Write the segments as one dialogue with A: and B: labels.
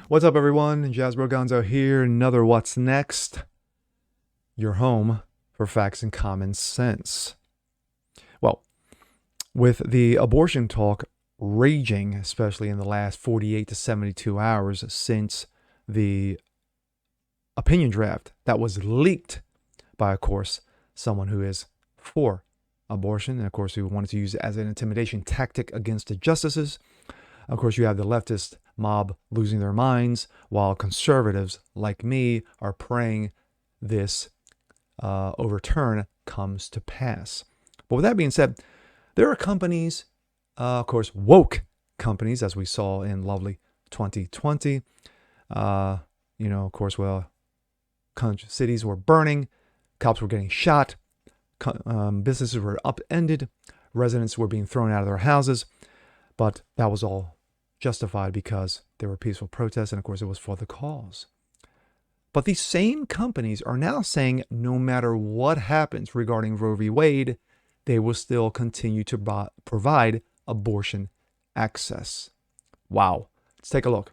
A: What's up, everyone? Jasbro Gonzo here. Another What's Next? Your home for facts and common sense. Well, with the abortion talk raging, especially in the last 48 to 72 hours since the opinion draft that was leaked by, of course, someone who is for abortion, and of course, who wanted to use it as an intimidation tactic against the justices. Of course, you have the leftist mob losing their minds, while conservatives like me are praying this overturn comes to pass. But with that being said, there are companies, of course, woke companies, as we saw in lovely 2020. Of course, cities were burning, cops were getting shot, businesses were upended, residents were being thrown out of their houses, but that was all justified because there were peaceful protests, and of course it was for the cause. But these same companies are now saying no matter what happens regarding Roe v. Wade, they will still continue to provide abortion access. Wow. Let's take a look.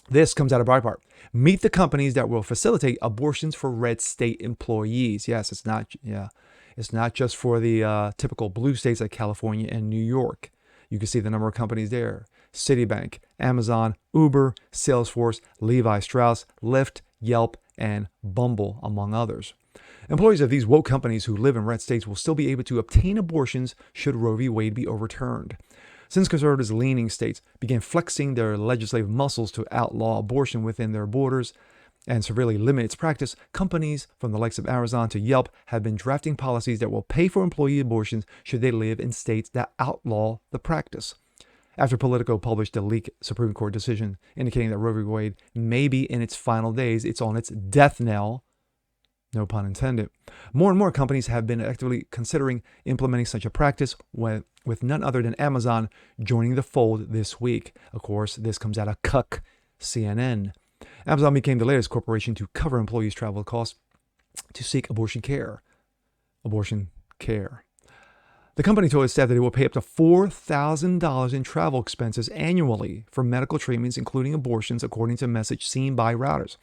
A: This comes out of Breitbart. Meet the companies that will facilitate abortions for red state employees. Yes, it's not just for the typical blue states like California and New York. You can see the number of companies there. Citibank, Amazon, Uber, Salesforce, Levi Strauss, Lyft, Yelp, and Bumble, among others. Employees of these woke companies who live in red states will still be able to obtain abortions should Roe v. Wade be overturned. Since conservatives-leaning states began flexing their legislative muscles to outlaw abortion within their borders and severely limit its practice, companies from the likes of Amazon to Yelp have been drafting policies that will pay for employee abortions should they live in states that outlaw the practice. After Politico published a leaked Supreme Court decision indicating that Roe v. Wade may be in its final days, it's on its death knell, no pun intended. More and more companies have been actively considering implementing such a practice, with none other than Amazon joining the fold this week. Of course, this comes out of CUCK CNN. Amazon became the latest corporation to cover employees' travel costs to seek abortion care. The company told its staff that it will pay up to $4,000 in travel expenses annually for medical treatments, including abortions, according to a message seen by Reuters.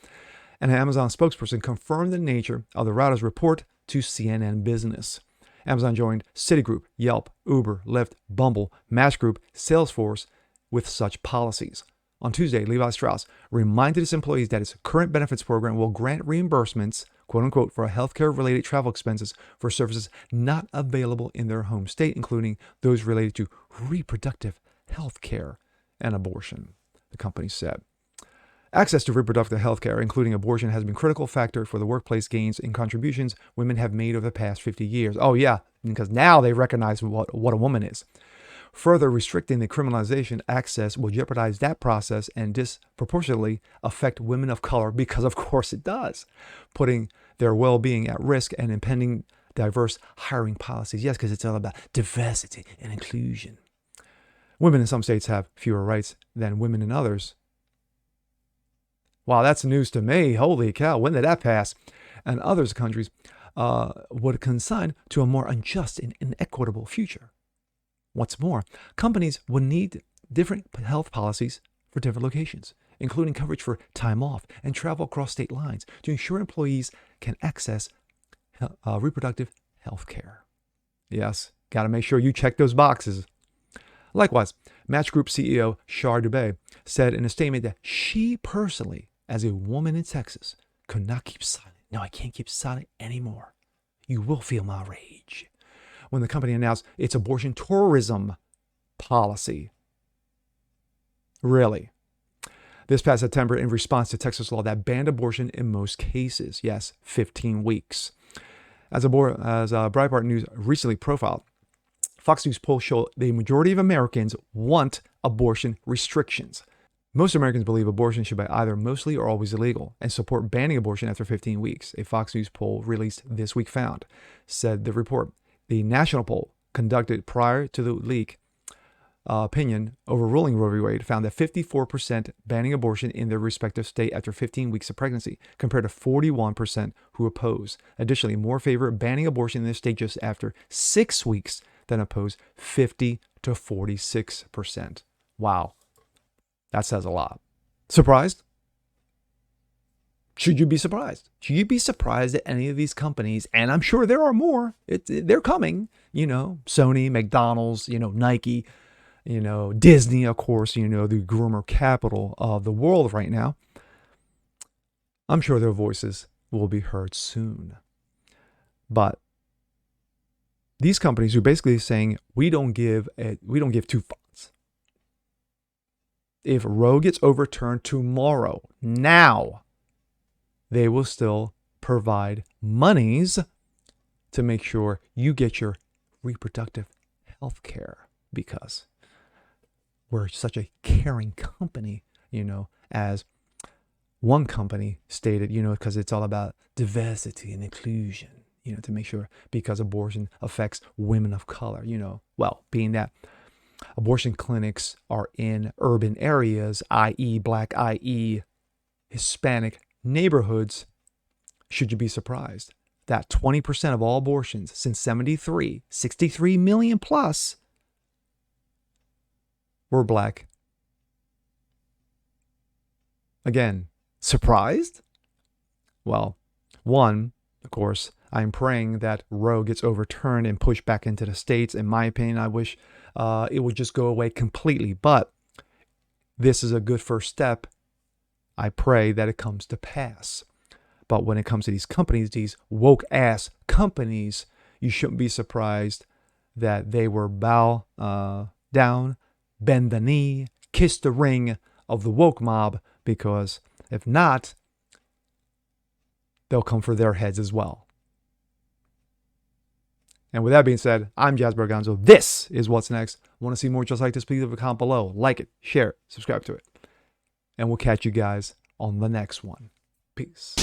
A: An Amazon spokesperson confirmed the nature of the Reuters report to CNN Business. Amazon joined Citigroup, Yelp, Uber, Lyft, Bumble, Match Group, Salesforce with such policies. On Tuesday, Levi Strauss reminded its employees that its current benefits program will grant reimbursements, quote unquote, for healthcare-related travel expenses for services not available in their home state, including those related to reproductive health care and abortion, the company said. Access to reproductive health care, including abortion, has been a critical factor for the workplace gains and contributions women have made over the past 50 years. Oh, yeah, because now they recognize what a woman is. Further restricting the criminalization access will jeopardize that process and disproportionately affect women of color, because of course it does, putting their well-being at risk and impending diverse hiring policies. Yes, because it's all about diversity and inclusion. Women in some states have fewer rights than women in others. Wow, that's news to me. Holy cow, when did that pass? And others countries would consign to a more unjust and inequitable future. What's more, companies would need different health policies for different locations, including coverage for time off and travel across state lines to ensure employees can access reproductive health care. Yes, got to make sure you check those boxes. Likewise, Match Group CEO Shar Dubey said in a statement that she personally, as a woman in Texas, could not keep silent. No, I can't keep silent anymore. You will feel my rage. When the company announced its abortion tourism policy. Really? This past September, in response to Texas law that banned abortion in most cases. Yes, 15 weeks. As Breitbart News recently profiled, Fox News polls show the majority of Americans want abortion restrictions. Most Americans believe abortion should be either mostly or always illegal and support banning abortion after 15 weeks, a Fox News poll released this week found, said the report. The national poll conducted prior to the leak opinion overruling Roe v. Wade found that 54% banning abortion in their respective state after 15 weeks of pregnancy, compared to 41% who oppose. Additionally, more favor banning abortion in their state just after 6 weeks than oppose, 50 to 46%. Wow. That says a lot. Surprised? should you be surprised? Should you be surprised at any of these companies? And I'm sure there are more. They're coming. Sony, McDonald's, Nike, Disney, of course, the groomer capital of the world right now. I'm sure their voices will be heard soon. But these companies are basically saying we don't give two fucks. If Roe gets overturned tomorrow, now, they will still provide monies to make sure you get your reproductive health care, because we're such a caring company, as one company stated, because it's all about diversity and inclusion, to make sure, because abortion affects women of color, being that abortion clinics are in urban areas, i.e. Black, i.e. Hispanic neighborhoods, should you be surprised that 20% of all abortions since 73, 63 million plus, were Black? Again, surprised? Well, one, of course, I'm praying that Roe gets overturned and pushed back into the states. In my opinion, I wish it would just go away completely. But this is a good first step. I pray that it comes to pass. But when it comes to these companies, these woke ass companies, you shouldn't be surprised that they will bow down, bend the knee, kiss the ring of the woke mob, because if not, they'll come for their heads as well. And with that being said, I'm Jazz Berganzo. This is What's Next. Want to see more just like this? Please leave a comment below. Like it, share it, subscribe to it. And we'll catch you guys on the next one. Peace.